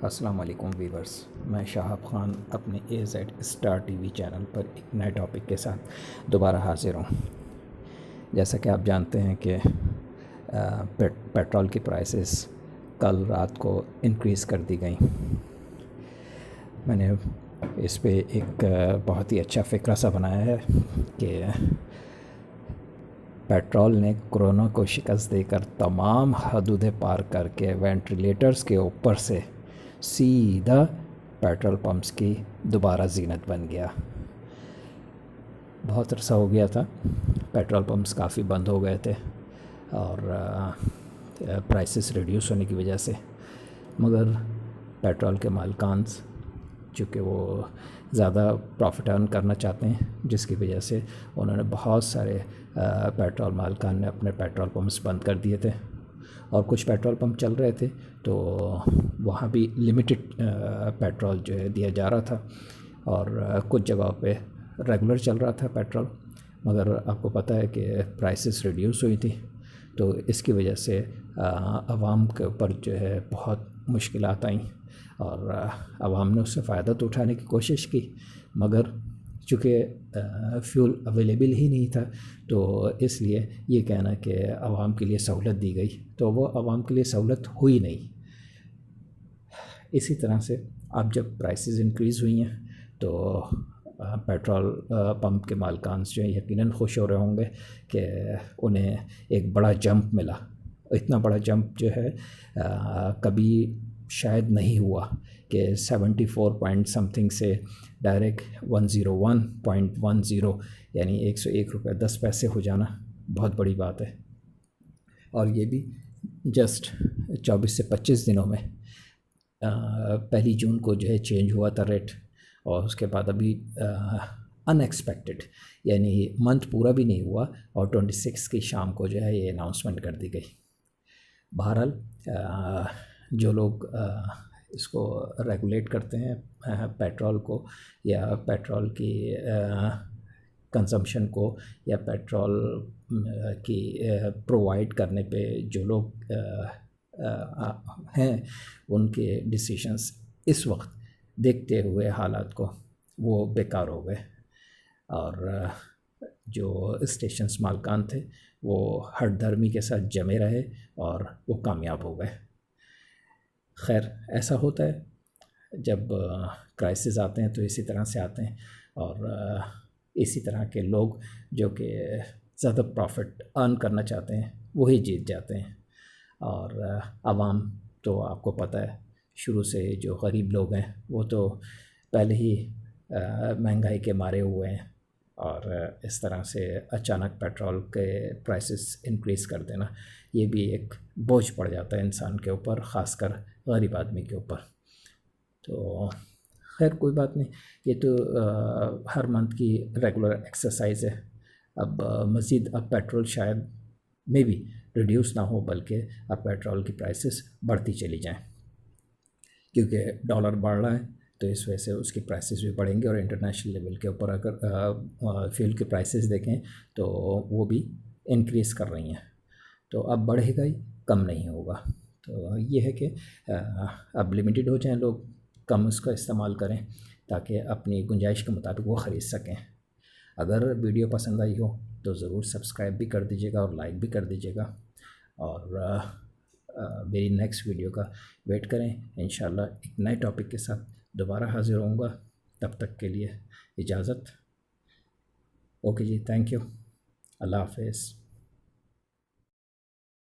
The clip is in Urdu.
السلام علیکم ویورز، میں شہاب خان اپنے AZ star TV channel پر ایک نئے ٹاپک کے ساتھ دوبارہ حاضر ہوں۔ جیسا کہ آپ جانتے ہیں کہ پیٹرول کی پرائسز کل رات کو انکریز کر دی گئیں۔ میں نے اس پہ ایک بہت ہی اچھا فقرہ سا بنایا ہے کہ پیٹرول نے کرونا کو شکست دے کر تمام حدودیں پار کر کے وینٹیلیٹرز کے اوپر سے سیدھا پیٹرول پمپس کی دوبارہ زینت بن گیا۔ بہت عرصہ ہو گیا تھا، پیٹرول پمپس کافی بند ہو گئے تھے اور پرائسز ریڈیوس ہونے کی وجہ سے، مگر پیٹرول کے مالکان چونکہ وہ زیادہ پروفٹ ارن کرنا چاہتے ہیں، جس کی وجہ سے انہوں نے بہت سارے پیٹرول مالکان نے اپنے پیٹرول پمپس بند کر دیے تھے، اور کچھ پیٹرول پمپ چل رہے تھے تو وہاں بھی لمیٹڈ پیٹرول جو ہے دیا جا رہا تھا، اور کچھ جگہوں پہ ریگولر چل رہا تھا پیٹرول، مگر آپ کو پتہ ہے کہ پرائسز ریڈیوس ہوئی تھی، تو اس کی وجہ سے عوام کے اوپر جو ہے بہت مشکلات آئیں، اور عوام نے اس سے فائدہ تو اٹھانے کی کوشش کی، مگر چونکہ فیول اویلیبل ہی نہیں تھا تو اس لیے یہ کہنا کہ عوام کے لیے سہولت دی گئی، تو وہ عوام کے لیے سہولت ہوئی نہیں۔ اسی طرح سے اب جب پرائسز انکریز ہوئی ہیں تو پیٹرول پمپ کے مالکان جو ہیں یقیناً خوش ہو رہے ہوں گے کہ انہیں ایک بڑا جمپ ملا۔ اتنا بڑا جمپ جو ہے کبھی شاید نہیں ہوا کہ 74 پوائنٹ سمتھنگ سے ڈائریکٹ 101.10 یعنی 101 روپے 10 پیسے ہو جانا بہت بڑی بات ہے، اور یہ بھی جسٹ 24 سے 25 دنوں میں۔ 1 جون کو جو ہے چینج ہوا تھا ریٹ، اور اس کے بعد ابھی ان ایکسپیکٹڈ یعنی منتھ پورا بھی نہیں ہوا اور 26 کی شام کو جو ہے یہ اناؤنسمنٹ کر دی گئی۔ بہرحال جو لوگ اس کو ریگولیٹ کرتے ہیں پیٹرول کو، یا پیٹرول کی کنزمپشن کو، یا پیٹرول کی پرووائڈ کرنے پہ جو لوگ ہیں، ان کے ڈیسیشنز اس وقت دیکھتے ہوئے حالات کو وہ بیکار ہو گئے، اور جو اسٹیشنز مالکان تھے وہ ہٹ دھرمی کے ساتھ جمے رہے اور وہ کامیاب ہو گئے۔ خیر، ایسا ہوتا ہے جب کرائسز آتے ہیں تو اسی طرح سے آتے ہیں، اور اسی طرح کے لوگ جو کہ زیادہ پروفٹ ارن کرنا چاہتے ہیں وہی جیت جاتے ہیں، اور عوام تو آپ کو پتہ ہے شروع سے جو غریب لوگ ہیں وہ تو پہلے ہی مہنگائی کے مارے ہوئے ہیں، اور اس طرح سے اچانک پیٹرول کے پرائسز انکریز کر دینا یہ بھی ایک بوجھ پڑ جاتا ہے انسان کے اوپر، خاص کر غریب آدمی کے اوپر۔ تو خیر کوئی بات نہیں، یہ تو ہر منتھ کی ریگولر ایکسرسائز ہے۔ اب مزید اب پیٹرول شاید میں بھی ریڈیوس نہ ہو، بلکہ اب پیٹرول کی پرائسز بڑھتی چلی جائیں، کیونکہ ڈالر بڑھ رہا ہے تو اس وجہ سے اس کی پرائسز بھی بڑھیں گے، اور انٹرنیشنل لیول کے اوپر اگر فیول کی پرائسز دیکھیں تو وہ بھی انکریز کر رہی ہیں، تو اب بڑھے گا ہی، کم نہیں ہوگا۔ تو یہ ہے کہ اب لمیٹڈ ہو جائیں، لوگ کم اس کا استعمال کریں تاکہ اپنی گنجائش کے مطابق وہ خرید سکیں۔ اگر ویڈیو پسند آئی ہو تو ضرور سبسکرائب بھی کر دیجیے گا اور لائک بھی کر دیجیے گا، اور میری نیکسٹ ویڈیو کا ویٹ کریں۔ انشاءاللہ ایک نئے ٹاپک کے ساتھ دوبارہ حاضر ہوں گا، تب تک کے لیے اجازت۔ اوکے جی، تھینک یو، اللہ حافظ۔